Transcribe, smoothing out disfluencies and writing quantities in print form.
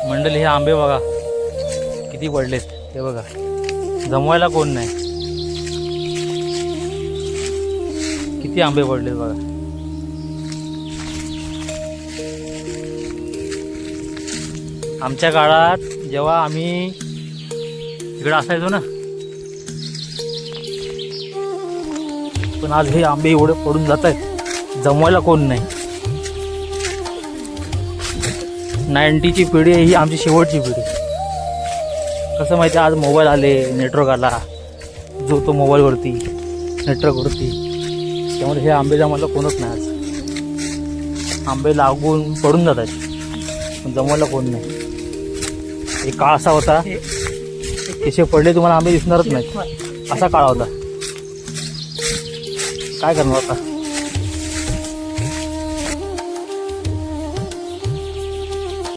मंडळी हे आंबे बघा किती पडलेत ते बघा, जमवायला कोण नाही. किती आंबे पडलेत बघा. आमच्या काळात जेव्हा आम्ही इकडे असायचो ना, पण आज हे आंबे एवढे पडून जात आहेत, जमवायला कोण नाही. 90ची पिढी ही आमची शेवटची पिढी. कसं माहिती आहे, आज मोबाईल आले, नेटवर्क आला, जो तो मोबाईलवरती नेटवर्कवरती, त्यामुळे हे आंबे जमवायला कोणच नाही. आज आंबे लागून पडून जात आहेत, पण जमवायला कोण नाही. एक काळ असा होता, कसे पडले तुम्हाला आंबे दिसणारच नाही, असा काळ होता. काय करणार आता.